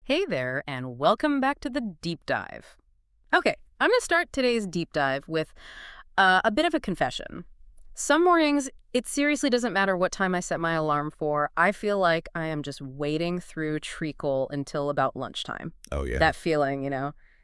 Hey there, and welcome back to the deep dive. Okay, I'm going to start today's deep dive with a bit of a confession. Some mornings, it seriously doesn't matter what time I set my alarm for. I feel like I am just wading through treacle until about lunchtime. Oh, yeah. That feeling,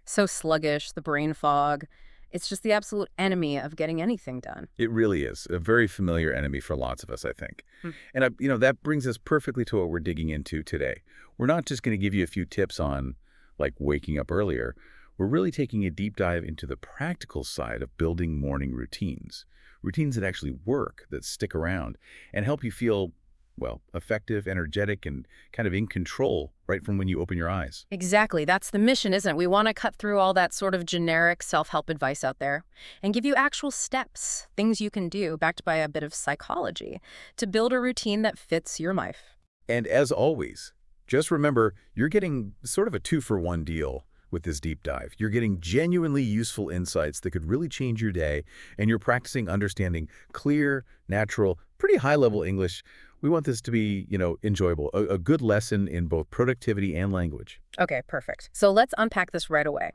so sluggish, the brain fog. It's just the absolute enemy of getting anything done. It really is a very familiar enemy for lots of us, I think. Hmm. And, that brings us perfectly to what we're digging into today. We're not just going to give you a few tips on, like, waking up earlier. We're really taking a deep dive into the practical side of building morning routines. Routines that actually work, that stick around, and help you feel, well, effective, energetic, and kind of in control right from when you open your eyes. Exactly. That's the mission, isn't it? We want to cut through all that sort of generic self-help advice out there and give you actual steps, things you can do, backed by a bit of psychology, to build a routine that fits your life. And as always, just remember, you're getting sort of a two-for-one deal with this deep dive. You're getting genuinely useful insights that could really change your day, and you're practicing understanding clear, natural, pretty high-level English. We want this to be, enjoyable, a good lesson in both productivity and language. Okay, perfect. So let's unpack this right away.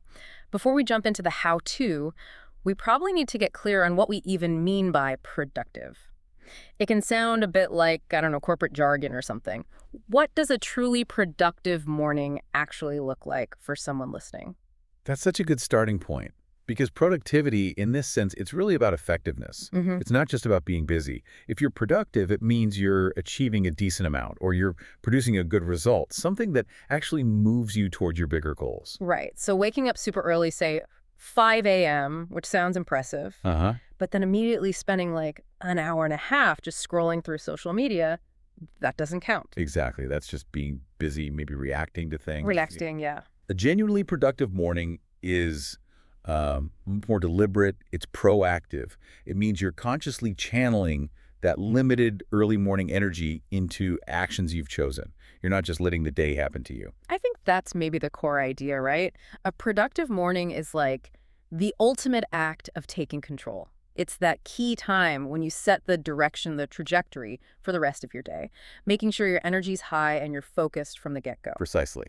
Before we jump into the how-to, we probably need to get clear on what we even mean by productive. It can sound a bit like, I don't know, corporate jargon or something. What does a truly productive morning actually look like for someone listening? That's such a good starting point. Because productivity, in this sense, it's really about effectiveness. It's not just about being busy. If you're productive, it means you're achieving a decent amount or you're producing a good result, something that actually moves you toward your bigger goals. Right. So waking up super early, say 5 a.m., which sounds impressive, but then immediately spending like an hour and a half just scrolling through social media, that doesn't count. Exactly. That's just being busy, maybe reacting to things. Relaxing, yeah. A genuinely productive morning is more deliberate, it's proactive. It means you're consciously channeling that limited early morning energy into actions you've chosen. You're not just letting the day happen to you. I think that's maybe the core idea, right? A productive morning is like the ultimate act of taking control. It's that key time when you set the direction, the trajectory for the rest of your day, making sure your energy's high and you're focused from the get-go. Precisely.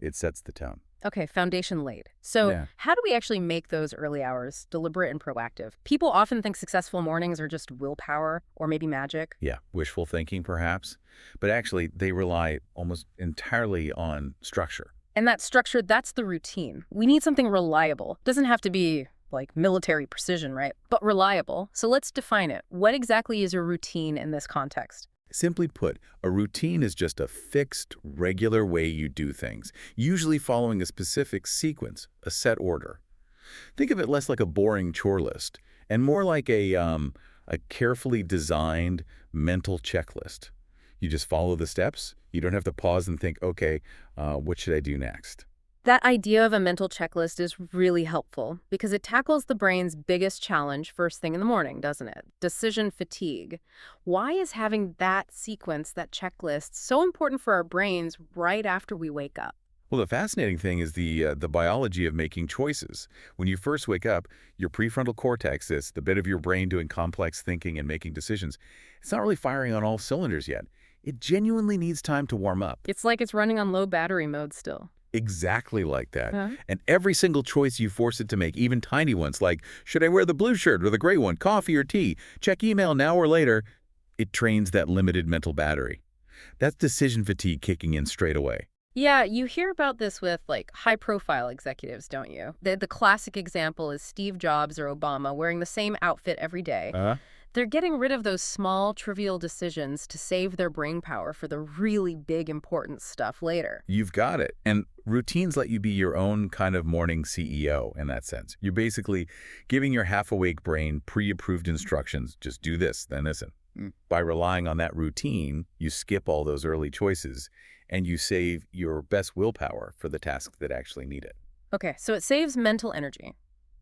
It sets the tone. Okay, foundation laid. So Yeah. how do we actually make those early hours deliberate and proactive? People often think successful mornings are just willpower or maybe magic. Yeah, wishful thinking perhaps. But actually, they rely almost entirely on structure. And that structure, that's the routine. We need something reliable. Doesn't have to be like military precision, right? But reliable. So let's define it. What exactly is a routine in this context? Simply put, a routine is just a fixed, regular way you do things, usually following a specific sequence, a set order. Think of it less like a boring chore list and more like a carefully designed mental checklist. You just follow the steps. You don't have to pause and think, okay, what should I do next? That idea of a mental checklist is really helpful because it tackles the brain's biggest challenge first thing in the morning, doesn't it? Decision fatigue. Why is having that sequence, that checklist, so important for our brains right after we wake up? Well, the fascinating thing is the biology of making choices. When you first wake up, your prefrontal cortex, the bit of your brain doing complex thinking and making decisions, it's not really firing on all cylinders yet. It genuinely needs time to warm up. It's like it's running on low battery mode still. Exactly like that. Huh? And every single choice you force it to make, even tiny ones like, should I wear the blue shirt or the gray one, coffee or tea, check email now or later, it trains that limited mental battery. That's decision fatigue kicking in straight away. Yeah, you hear about this with like high-profile executives, don't you? The classic example is Steve Jobs or Obama wearing the same outfit every day. They're getting rid of those small, trivial decisions to save their brain power for the really big, important stuff later. You've got it. And routines let you be your own kind of morning CEO in that sense. You're basically giving your half-awake brain pre-approved instructions. Just do this, then listen. By relying on that routine, you skip all those early choices and you save your best willpower for the tasks that actually need it. Okay, so it saves mental energy.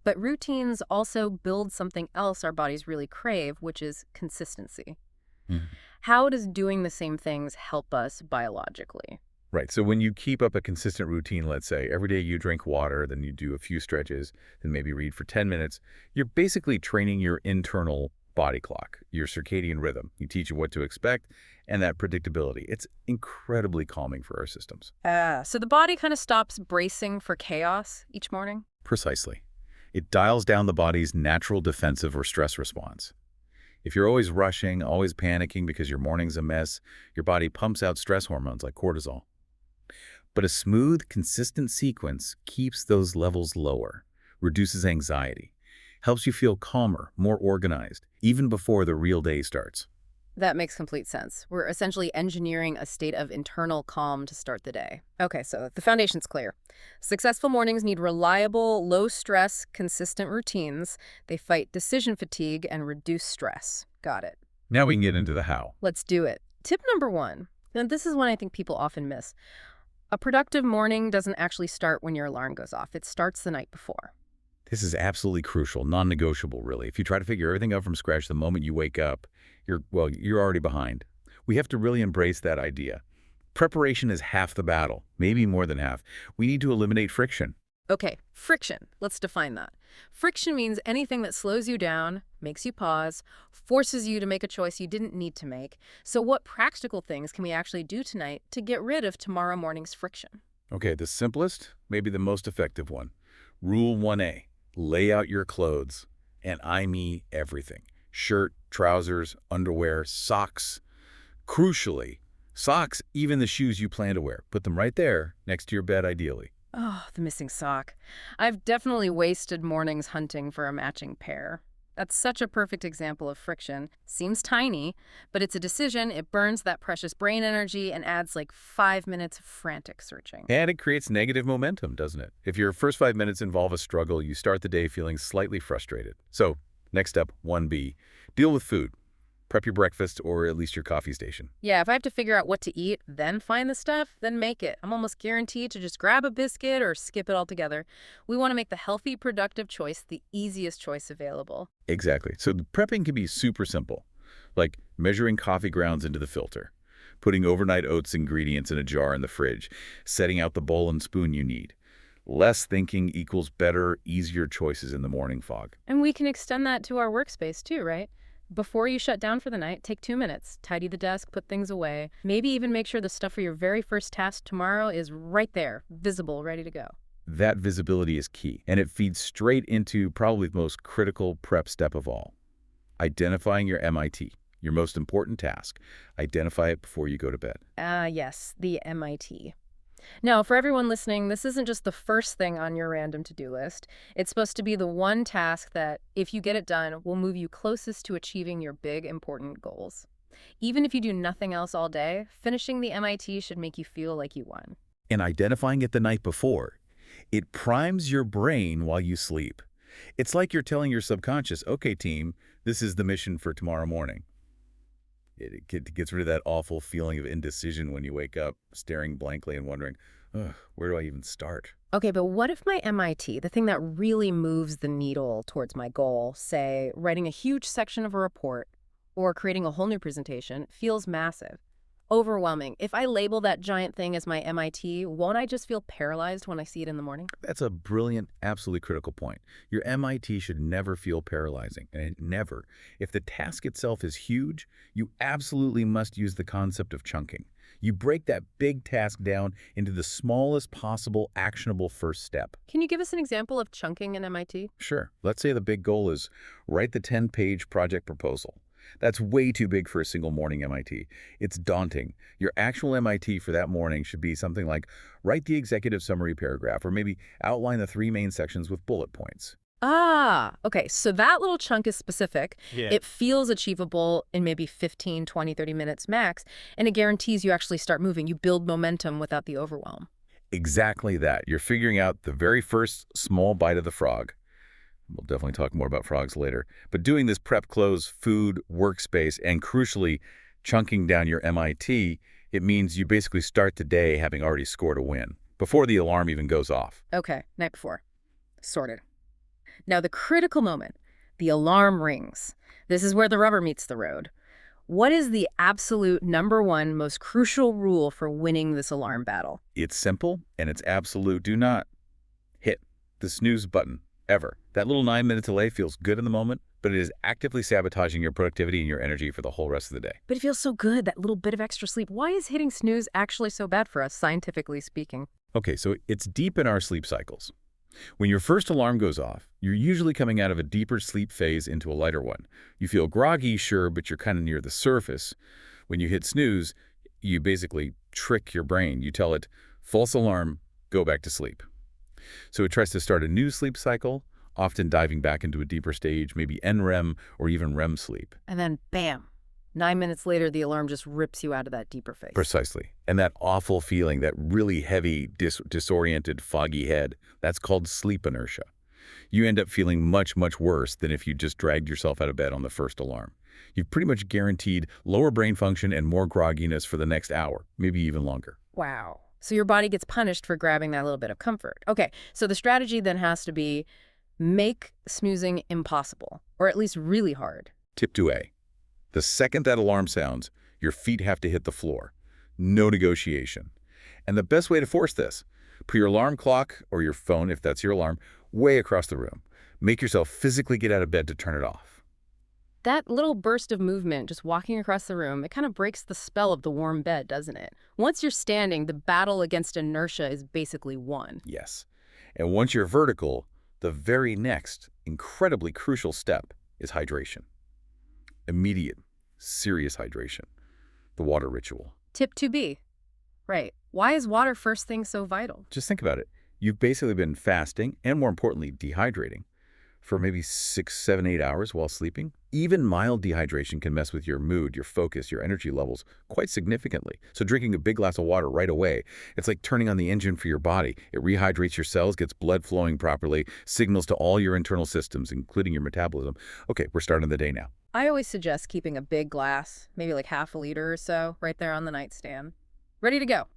But routines also build something else our bodies really crave, which is consistency. How does doing the same things help us biologically? Right. So when you keep up a consistent routine, let's say every day you drink water, then you do a few stretches, then maybe read for 10 minutes, you're basically training your internal body clock, your circadian rhythm. You teach it what to expect, and that predictability. It's incredibly calming for our systems. So the body kind of stops bracing for chaos each morning? Precisely. It dials down the body's natural defensive or stress response. If you're always rushing, always panicking because your morning's a mess, your body pumps out stress hormones like cortisol. But a smooth, consistent sequence keeps those levels lower, reduces anxiety, helps you feel calmer, more organized, even before the real day starts. That makes complete sense. We're essentially engineering a state of internal calm to start the day. Okay, so the foundation's clear. Successful mornings need reliable, low-stress, consistent routines. They fight decision fatigue and reduce stress. Got it. Now we can get into the how. Let's do it. Tip number 1, and this is one I think people often miss. A productive morning doesn't actually start when your alarm goes off. It starts the night before. This is absolutely crucial, non-negotiable, really. If you try to figure everything out from scratch the moment you wake up, you're already behind. We have to really embrace that idea. Preparation is half the battle, maybe more than half. We need to eliminate friction. Okay, friction. Let's define that. Friction means anything that slows you down, makes you pause, forces you to make a choice you didn't need to make. So what practical things can we actually do tonight to get rid of tomorrow morning's friction? Okay, the simplest, maybe the most effective one. Rule 1A, lay out your clothes. And I mean everything. Shirt, trousers, underwear, socks. Crucially, socks, even the shoes you plan to wear. Put them right there, next to your bed ideally. Oh, the missing sock. I've definitely wasted mornings hunting for a matching pair. That's such a perfect example of friction. Seems tiny, but it's a decision. It burns that precious brain energy and adds like 5 minutes of frantic searching. And it creates negative momentum, doesn't it? If your first 5 minutes involve a struggle, you start the day feeling slightly frustrated. So, next up, 1B, deal with food. Prep your breakfast or at least your coffee station. Yeah, if I have to figure out what to eat, then find the stuff, then make it. I'm almost guaranteed to just grab a biscuit or skip it altogether. We want to make the healthy, productive choice the easiest choice available. Exactly. So the prepping can be super simple, like measuring coffee grounds into the filter, putting overnight oats ingredients in a jar in the fridge, setting out the bowl and spoon you need. Less thinking equals better, easier choices in the morning fog. And we can extend that to our workspace too, right? Before you shut down for the night, take 2 minutes. Tidy the desk, put things away. Maybe even make sure the stuff for your very first task tomorrow is right there, visible, ready to go. That visibility is key, and it feeds straight into probably the most critical prep step of all. Identifying your MIT, your most important task. Identify it before you go to bed. Yes, the MIT. Now, for everyone listening, this isn't just the first thing on your random to-do list. It's supposed to be the one task that, if you get it done, will move you closest to achieving your big, important goals. Even if you do nothing else all day, finishing the MIT should make you feel like you won. And identifying it the night before, it primes your brain while you sleep. It's like you're telling your subconscious, okay, team, this is the mission for tomorrow morning. It gets rid of that awful feeling of indecision when you wake up, staring blankly and wondering, where do I even start? Okay, but what if my MIT, the thing that really moves the needle towards my goal, say, writing a huge section of a report or creating a whole new presentation, feels massive, overwhelming? If I label that giant thing as my MIT, won't I just feel paralyzed when I see it in the morning? That's a brilliant, absolutely critical point. Your MIT should never feel paralyzing, and never. If the task itself is huge, you absolutely must use the concept of chunking. You break that big task down into the smallest possible actionable first step. Can you give us an example of chunking an MIT? Sure. Let's say the big goal is write the 10-page project proposal. That's way too big for a single morning MIT. It's daunting. Your actual MIT for that morning should be something like write the executive summary paragraph or maybe outline the 3 main sections with bullet points. Okay, so that little chunk is specific. Yeah. It feels achievable in maybe 15, 20, 30 minutes max, and it guarantees you actually start moving. You build momentum without the overwhelm. Exactly that. You're figuring out the very first small bite of the frog. We'll definitely talk more about frogs later. But doing this prep clothes, food, workspace, and crucially, chunking down your MIT, it means you basically start the day having already scored a win, before the alarm even goes off. Okay, night before. Sorted. Now the critical moment, the alarm rings. This is where the rubber meets the road. What is the absolute #1 most crucial rule for winning this alarm battle? It's simple, and it's absolute. Do not hit the snooze button. Ever. That little 9-minute delay feels good in the moment, but it is actively sabotaging your productivity and your energy for the whole rest of the day. But it feels so good, that little bit of extra sleep. Why is hitting snooze actually so bad for us, scientifically speaking? Okay, so it's deep in our sleep cycles. When your first alarm goes off, you're usually coming out of a deeper sleep phase into a lighter one. You feel groggy, sure, but you're kind of near the surface. When you hit snooze, you basically trick your brain. You tell it, false alarm, go back to sleep. So it tries to start a new sleep cycle, often diving back into a deeper stage, maybe NREM or even REM sleep. And then, bam, 9 minutes later, the alarm just rips you out of that deeper phase. Precisely. And that awful feeling, that really heavy, disoriented, foggy head, that's called sleep inertia. You end up feeling much, much worse than if you just dragged yourself out of bed on the first alarm. You've pretty much guaranteed lower brain function and more grogginess for the next hour, maybe even longer. Wow. So your body gets punished for grabbing that little bit of comfort. Okay, so the strategy then has to be make snoozing impossible, or at least really hard. Tip 2A. The second that alarm sounds, your feet have to hit the floor. No negotiation. And the best way to force this, put your alarm clock, or your phone if that's your alarm, way across the room. Make yourself physically get out of bed to turn it off. That little burst of movement, just walking across the room, it kind of breaks the spell of the warm bed, doesn't it? Once you're standing, the battle against inertia is basically won. Yes. And once you're vertical, the very next, incredibly crucial step is hydration. Immediate, serious hydration. The water ritual. Tip 2B. Right. Why is water first thing so vital? Just think about it. You've basically been fasting and, more importantly, dehydrating for maybe 6, 7, 8 hours while sleeping. Even mild dehydration can mess with your mood, your focus, your energy levels quite significantly. So drinking a big glass of water right away, it's like turning on the engine for your body. It rehydrates your cells, gets blood flowing properly, signals to all your internal systems, including your metabolism. Okay, we're starting the day now. I always suggest keeping a big glass, maybe like half a liter or so, right there on the nightstand. Ready to go.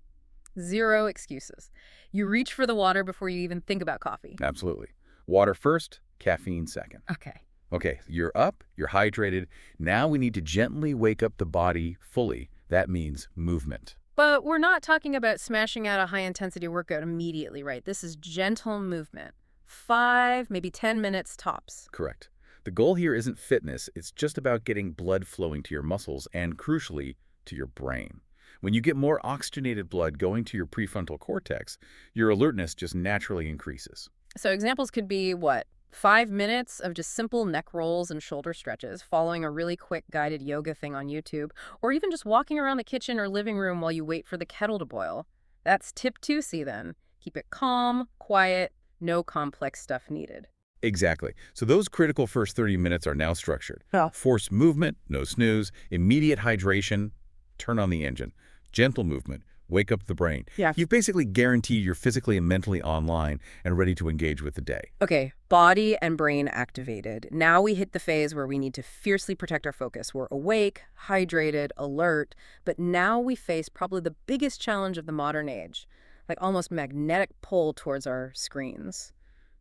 Zero excuses. You reach for the water before you even think about coffee. Absolutely. Water first, caffeine second. Okay. Okay, you're up, you're hydrated. Now we need to gently wake up the body fully. That means movement. But we're not talking about smashing out a high-intensity workout immediately, right? This is gentle movement. 5, maybe 10 minutes tops. Correct. The goal here isn't fitness. It's just about getting blood flowing to your muscles and, crucially, to your brain. When you get more oxygenated blood going to your prefrontal cortex, your alertness just naturally increases. So examples could be, what, 5 minutes of just simple neck rolls and shoulder stretches, following a really quick guided yoga thing on YouTube, or even just walking around the kitchen or living room while you wait for the kettle to boil. That's tip 2C then. Keep it calm, quiet, no complex stuff needed. Exactly. So those critical first 30 minutes are now structured. Yeah. Forced movement, no snooze, immediate hydration, turn on the engine, gentle movement, wake up the brain. Yeah. You've basically guaranteed you're physically and mentally online and ready to engage with the day. Okay, body and brain activated. Now we hit the phase where we need to fiercely protect our focus. We're awake, hydrated, alert, but now we face probably the biggest challenge of the modern age, like almost magnetic pull towards our screens,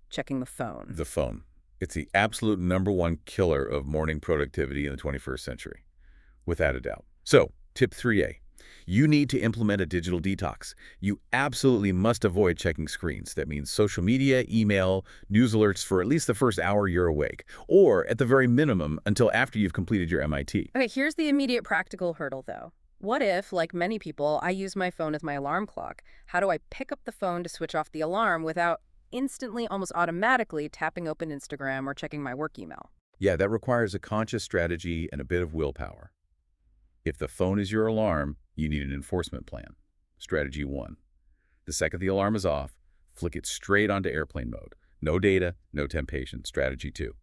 checking the phone. The phone. It's the absolute #1 killer of morning productivity in the 21st century, without a doubt. So, tip 3A. You need to implement a digital detox. You absolutely must avoid checking screens. That means social media, email, news alerts for at least the first hour you're awake, or at the very minimum until after you've completed your MIT. Okay, here's the immediate practical hurdle, though. What if, like many people, I use my phone as my alarm clock? How do I pick up the phone to switch off the alarm without instantly, almost automatically, tapping open Instagram or checking my work email? Yeah, that requires a conscious strategy and a bit of willpower. If the phone is your alarm, you need an enforcement plan. Strategy 1. The second the alarm is off, flick it straight onto airplane mode. No data, no temptation. Strategy 2.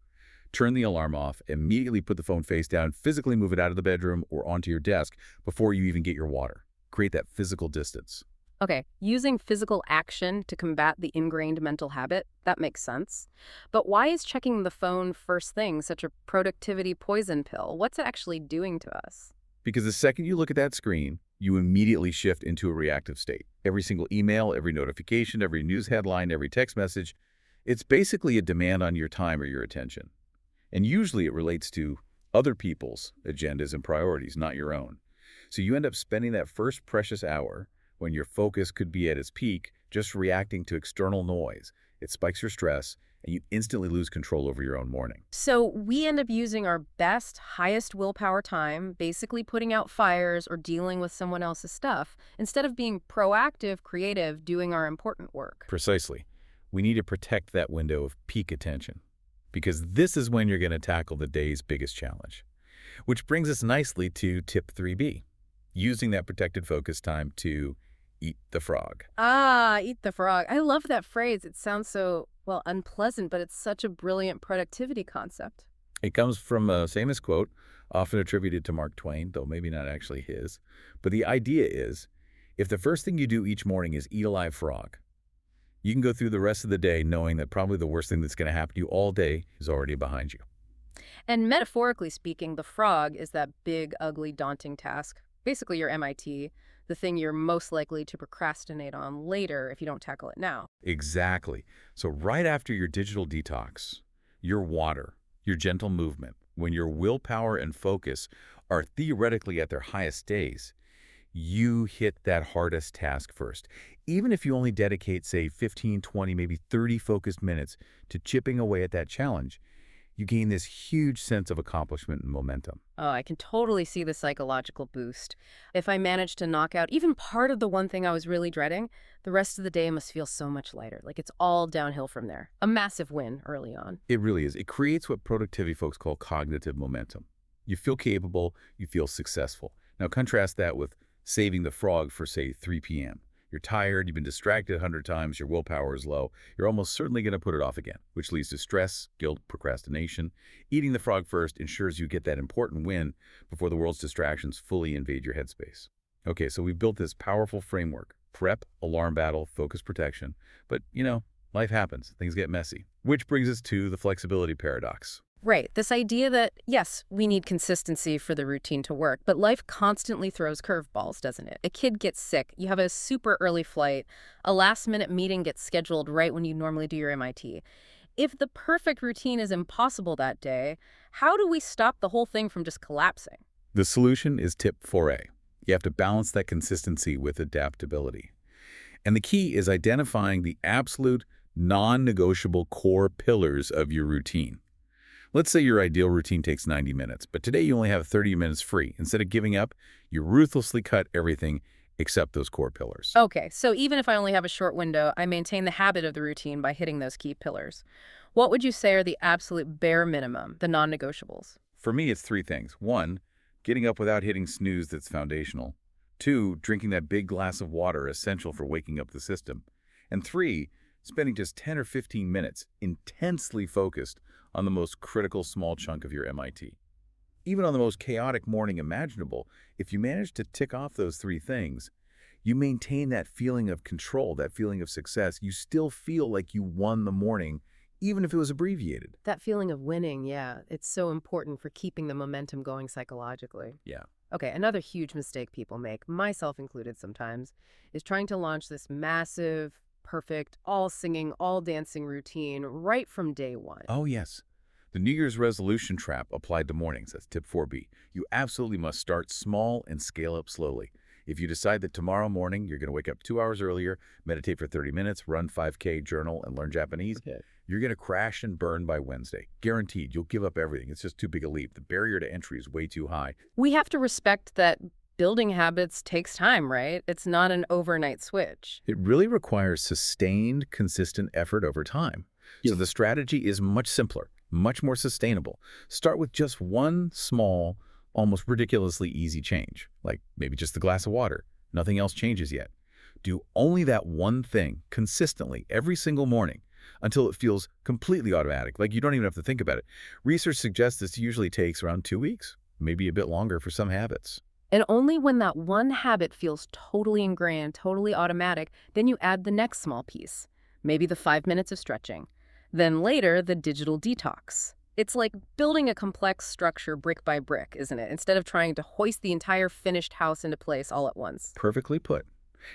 Turn the alarm off, immediately put the phone face down, physically move it out of the bedroom or onto your desk before you even get your water. Create that physical distance. Okay, using physical action to combat the ingrained mental habit, that makes sense. But why is checking the phone first thing such a productivity poison pill? What's it actually doing to us? Because the second you look at that screen, you immediately shift into a reactive state. Every single email, every notification, every news headline, every text message, it's basically a demand on your time or your attention. And usually it relates to other people's agendas and priorities, not your own. So you end up spending that first precious hour when your focus could be at its peak just reacting to external noise It spikes your stress, and you instantly lose control over your own morning. So we end up using our best, highest willpower time, basically putting out fires or dealing with someone else's stuff, instead of being proactive, creative, doing our important work. Precisely. We need to protect that window of peak attention, because this is when you're going to tackle the day's biggest challenge. Which brings us nicely to tip 3B, using that protected focus time to eat the frog. Ah, eat the frog. I love that phrase. It sounds so, well, unpleasant, but it's such a brilliant productivity concept. It comes from a famous quote, often attributed to Mark Twain, though maybe not actually his. But the idea is, if the first thing you do each morning is eat a live frog, you can go through the rest of the day knowing that probably the worst thing that's going to happen to you all day is already behind you. And metaphorically speaking, the frog is that big, ugly, daunting task, basically your MIT, the thing you're most likely to procrastinate on later if you don't tackle it now. Exactly. So right after your digital detox, your water, your gentle movement, when your willpower and focus are theoretically at their highest days, you hit that hardest task first. Even if you only dedicate, say, 15, 20, maybe 30 focused minutes to chipping away at that challenge, you gain this huge sense of accomplishment and momentum. Oh, I can totally see the psychological boost. If I manage to knock out even part of the one thing I was really dreading, the rest of the day must feel so much lighter. Like it's all downhill from there. A massive win early on. It really is. It creates what productivity folks call cognitive momentum. You feel capable, you feel successful. Now contrast that with saving the frog for, say, 3 p.m. You're tired, you've been distracted 100 times, your willpower is low. You're almost certainly going to put it off again, which leads to stress, guilt, procrastination. Eating the frog first ensures you get that important win before the world's distractions fully invade your headspace. Okay, so we've built this powerful framework: prep, alarm battle, focus protection. But, life happens. Things get messy. Which brings us to the flexibility paradox. Right. This idea that, yes, we need consistency for the routine to work, but life constantly throws curveballs, doesn't it? A kid gets sick, you have a super early flight, a last-minute meeting gets scheduled right when you normally do your MIT. If the perfect routine is impossible that day, how do we stop the whole thing from just collapsing? The solution is tip 4A. You have to balance that consistency with adaptability. And the key is identifying the absolute non-negotiable core pillars of your routine. Let's say your ideal routine takes 90 minutes, but today you only have 30 minutes free. Instead of giving up, you ruthlessly cut everything except those core pillars. Okay, so even if I only have a short window, I maintain the habit of the routine by hitting those key pillars. What would you say are the absolute bare minimum, the non-negotiables? For me, it's 3 things. 1, getting up without hitting snooze, that's foundational. 2, drinking that big glass of water, essential for waking up the system. And 3, spending just 10 or 15 minutes intensely focused on the most critical small chunk of your MIT. Even on the most chaotic morning imaginable, if you manage to tick off those 3 things, you maintain that feeling of control, that feeling of success. You still feel like you won the morning, even if it was abbreviated. That feeling of winning, yeah, it's so important for keeping the momentum going psychologically. Yeah. Okay, another huge mistake people make, myself included sometimes, is trying to launch this massive, perfect, all singing, all dancing routine right from day one. Oh, yes. The New Year's resolution trap applied to mornings. That's tip 4B. You absolutely must start small and scale up slowly. If you decide that tomorrow morning you're going to wake up 2 hours earlier, meditate for 30 minutes, run 5K, journal, and learn Japanese, you're going to crash and burn by Wednesday. Guaranteed. You'll give up everything. It's just too big a leap. The barrier to entry is way too high. We have to respect that building habits takes time, right? It's not an overnight switch. It really requires sustained, consistent effort over time. So the strategy is much simpler, much more sustainable. Start with just one small, almost ridiculously easy change, like maybe just a glass of water. Nothing else changes yet. Do only that one thing consistently every single morning until it feels completely automatic, like you don't even have to think about it. Research suggests this usually takes around 2 weeks, maybe a bit longer for some habits. And only when that one habit feels totally ingrained, totally automatic, then you add the next small piece, maybe the 5 minutes of stretching. Then later, the digital detox. It's like building a complex structure brick by brick, isn't it? Instead of trying to hoist the entire finished house into place all at once. Perfectly put.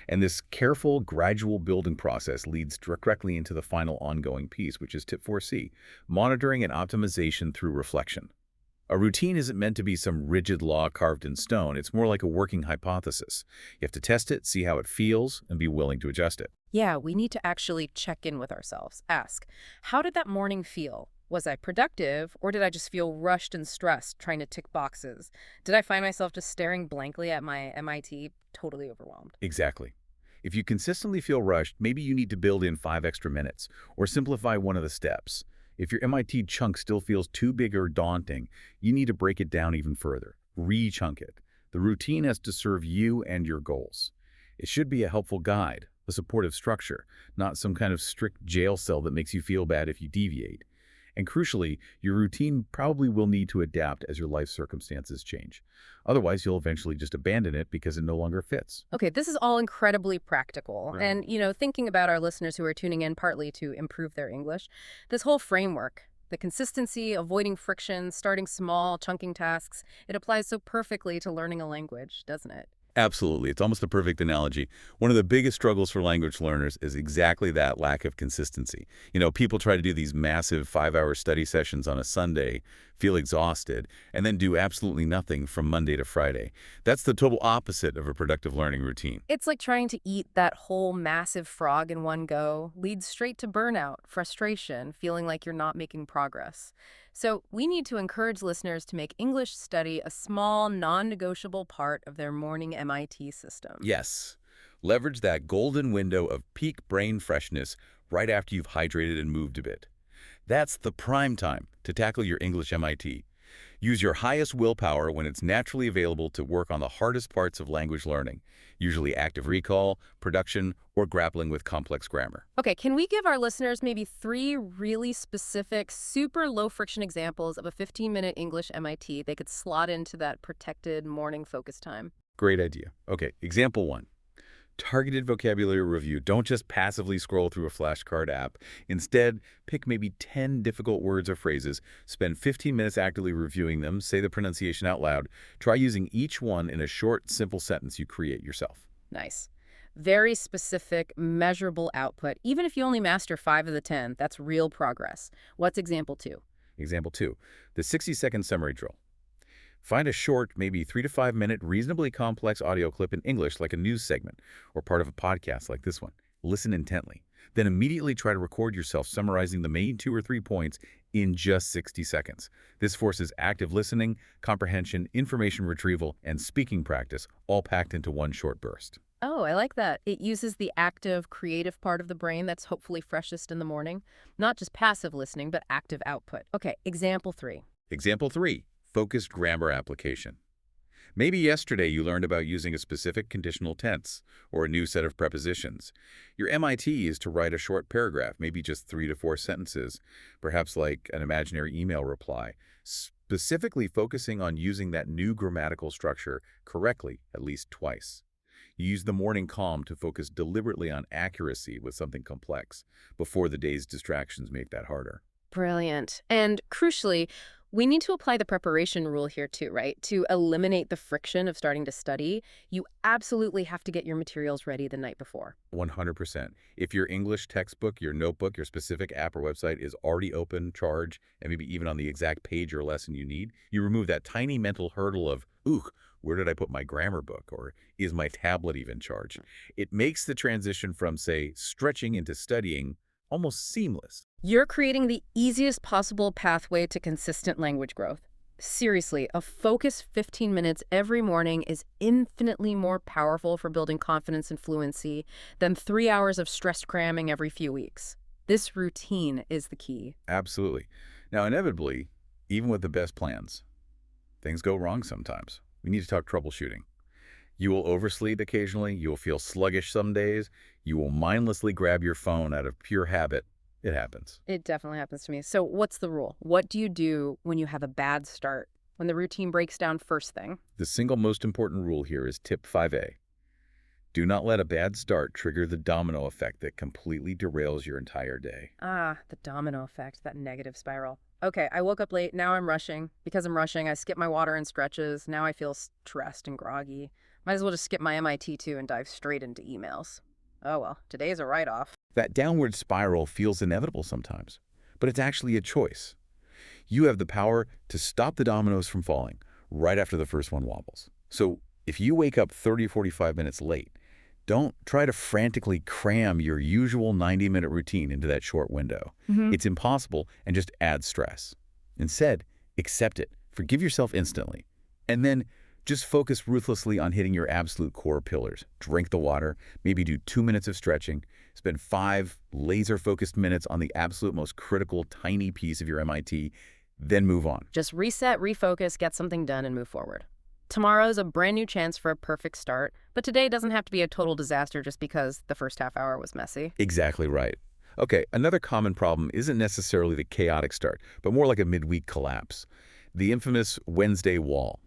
And this careful, gradual building process leads directly into the final ongoing piece, which is tip 4C, monitoring and optimization through reflection. A routine isn't meant to be some rigid law carved in stone. It's more like a working hypothesis. You have to test it, see how it feels, and be willing to adjust it. Yeah, we need to actually check in with ourselves. Ask, how did that morning feel? Was I productive, or did I just feel rushed and stressed trying to tick boxes? Did I find myself just staring blankly at my MIT, totally overwhelmed? Exactly. If you consistently feel rushed, maybe you need to build in 5 extra minutes or simplify one of the steps. If your MIT chunk still feels too big or daunting, you need to break it down even further. Re-chunk it. The routine has to serve you and your goals. It should be a helpful guide, a supportive structure, not some kind of strict jail cell that makes you feel bad if you deviate. And crucially, your routine probably will need to adapt as your life circumstances change. Otherwise, you'll eventually just abandon it because it no longer fits. Okay, this is all incredibly practical. Right. And, thinking about our listeners who are tuning in partly to improve their English, this whole framework, the consistency, avoiding friction, starting small, chunking tasks, it applies so perfectly to learning a language, doesn't it? Absolutely. It's almost a perfect analogy. One of the biggest struggles for language learners is exactly that lack of consistency. People try to do these massive 5-hour study sessions on a Sunday, feel exhausted, and then do absolutely nothing from Monday to Friday. That's the total opposite of a productive learning routine. It's like trying to eat that whole massive frog in one go, leads straight to burnout, frustration, feeling like you're not making progress. So we need to encourage listeners to make English study a small, non-negotiable part of their morning MIT system. Yes. Leverage that golden window of peak brain freshness right after you've hydrated and moved a bit. That's the prime time to tackle your English MIT. Use your highest willpower when it's naturally available to work on the hardest parts of language learning, usually active recall, production, or grappling with complex grammar. Okay, can we give our listeners maybe 3 really specific, super low-friction examples of a 15-minute English MIT they could slot into that protected morning focus time? Great idea. Okay, example 1. Targeted vocabulary review. Don't just passively scroll through a flashcard app. Instead, pick maybe 10 difficult words or phrases, spend 15 minutes actively reviewing them, say the pronunciation out loud. Try using each one in a short, simple sentence you create yourself. Nice. Very specific, measurable output. Even if you only master 5 of the 10, that's real progress. What's example 2? Example 2, the 60-second summary drill. Find a short, maybe 3 to 5 minute, reasonably complex audio clip in English like a news segment or part of a podcast like this one. Listen intently. Then immediately try to record yourself summarizing the main 2 or 3 points in just 60 seconds. This forces active listening, comprehension, information retrieval, and speaking practice all packed into one short burst. Oh, I like that. It uses the active, creative part of the brain that's hopefully freshest in the morning. Not just passive listening, but active output. Okay, example 3. Example 3, focused grammar application. Maybe yesterday you learned about using a specific conditional tense or a new set of prepositions. Your MIT is to write a short paragraph, maybe just 3 to 4 sentences, perhaps like an imaginary email reply, specifically focusing on using that new grammatical structure correctly at least twice. You use the morning calm to focus deliberately on accuracy with something complex before the day's distractions make that harder. Brilliant. And crucially, we need to apply the preparation rule here too, right? To eliminate the friction of starting to study, you absolutely have to get your materials ready the night before. 100%. If your English textbook, your notebook, your specific app or website is already open, charged, and maybe even on the exact page or lesson you need, you remove that tiny mental hurdle of, ooh, where did I put my grammar book? Or is my tablet even charged? It makes the transition from, say, stretching into studying almost seamless. You're creating the easiest possible pathway to consistent language growth. Seriously, a focused 15 minutes every morning is infinitely more powerful for building confidence and fluency than 3 hours of stress cramming every few weeks. This routine is the key. Absolutely. Now, inevitably, even with the best plans, things go wrong sometimes. We need to talk troubleshooting. You will oversleep occasionally. You will feel sluggish some days. You will mindlessly grab your phone out of pure habit. It happens. It definitely happens to me. So what's the rule? What do you do when you have a bad start? When the routine breaks down first thing? The single most important rule here is tip 5A. Do not let a bad start trigger the domino effect that completely derails your entire day. Ah, the domino effect, that negative spiral. Okay, I woke up late. Now I'm rushing. Because I'm rushing, I skip my water and stretches. Now I feel stressed and groggy. Might as well just skip my MIT too and dive straight into emails. Oh well, today's a write-off. That downward spiral feels inevitable sometimes, but it's actually a choice. You have the power to stop the dominoes from falling right after the first one wobbles. So if you wake up 30 or 45 minutes late, don't try to frantically cram your usual 90-minute routine into that short window. It's impossible and just adds stress. Instead, accept it. Forgive yourself instantly. And then just focus ruthlessly on hitting your absolute core pillars. Drink the water, maybe do 2 minutes of stretching, spend 5 laser-focused minutes on the absolute most critical tiny piece of your MIT, then move on. Just reset, refocus, get something done, and move forward. Tomorrow's a brand new chance for a perfect start, but today doesn't have to be a total disaster just because the first half hour was messy. Exactly right. Okay, another common problem isn't necessarily the chaotic start, but more like a midweek collapse. The infamous Wednesday wall.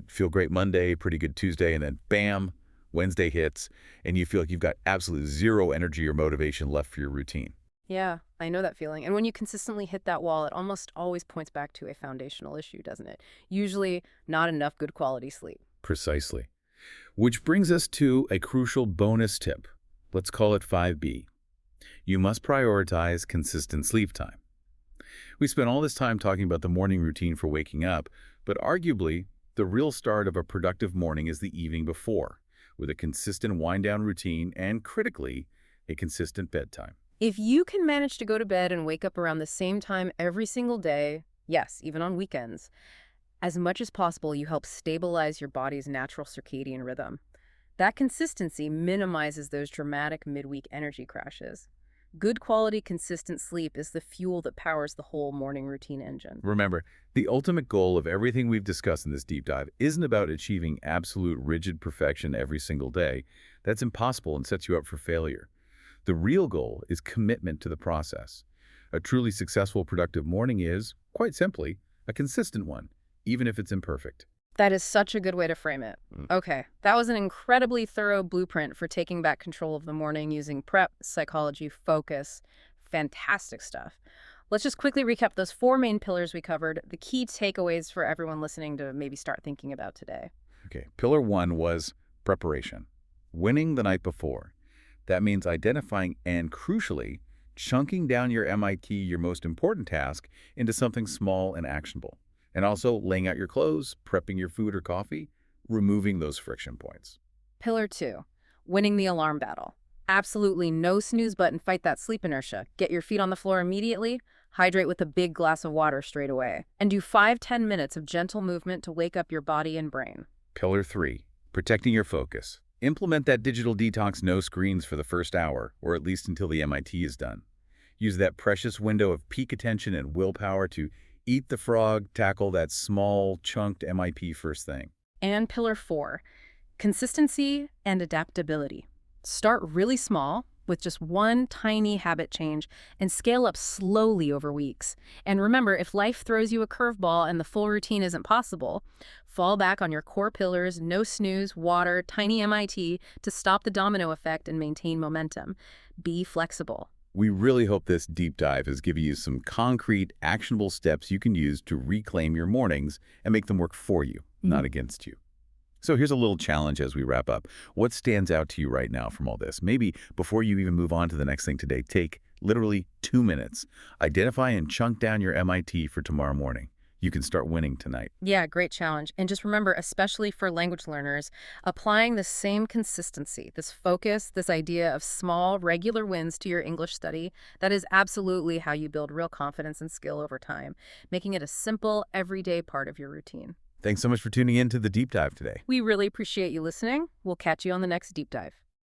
Feel great Monday, pretty good Tuesday, and then bam, Wednesday hits, and you feel like you've got absolute zero energy or motivation left for your routine. Yeah, I know that feeling. And when you consistently hit that wall, it almost always points back to a foundational issue, doesn't it? Usually not enough good quality sleep. Precisely. Which brings us to a crucial bonus tip. Let's call it 5B. You must prioritize consistent sleep time. We spent all this time talking about the morning routine for waking up, but arguably, the real start of a productive morning is the evening before, with a consistent wind-down routine and, critically, a consistent bedtime. If you can manage to go to bed and wake up around the same time every single day, yes, even on weekends, as much as possible, you help stabilize your body's natural circadian rhythm. That consistency minimizes those dramatic midweek energy crashes. Good quality, consistent sleep is the fuel that powers the whole morning routine engine. Remember, the ultimate goal of everything we've discussed in this deep dive isn't about achieving absolute rigid perfection every single day. That's impossible and sets you up for failure. The real goal is commitment to the process. A truly successful, productive morning is, quite simply, a consistent one, even if it's imperfect. That is such a good way to frame it. Okay, that was an incredibly thorough blueprint for taking back control of the morning using prep, psychology, focus. Fantastic stuff. Let's just quickly recap those 4 main pillars we covered, the key takeaways for everyone listening to maybe start thinking about today. Okay, pillar 1 was preparation, winning the night before. That means identifying and, crucially, chunking down your MIT, your most important task, into something small and actionable. And also laying out your clothes, prepping your food or coffee, removing those friction points. Pillar 2, winning the alarm battle. Absolutely no snooze button, fight that sleep inertia. Get your feet on the floor immediately, hydrate with a big glass of water straight away, and do 5-10 minutes of gentle movement to wake up your body and brain. Pillar 3, protecting your focus. Implement that digital detox, no screens for the first hour, or at least until the MIT is done. Use that precious window of peak attention and willpower to eat the frog, tackle that small, chunked MIP first thing. And pillar 4, consistency and adaptability. Start really small with just one tiny habit change and scale up slowly over weeks. And remember, if life throws you a curveball and the full routine isn't possible, fall back on your core pillars, no snooze, water, tiny MIT to stop the domino effect and maintain momentum. Be flexible. We really hope this deep dive has given you some concrete, actionable steps you can use to reclaim your mornings and make them work for you, not against you. So here's a little challenge as we wrap up. What stands out to you right now from all this? Maybe before you even move on to the next thing today, take literally 2 minutes. Identify and chunk down your MIT for tomorrow morning. You can start winning tonight. Yeah, great challenge. And just remember, especially for language learners, applying the same consistency, this focus, this idea of small, regular wins to your English study, that is absolutely how you build real confidence and skill over time, making it a simple, everyday part of your routine. Thanks so much for tuning in to the deep dive today. We really appreciate you listening. We'll catch you on the next deep dive.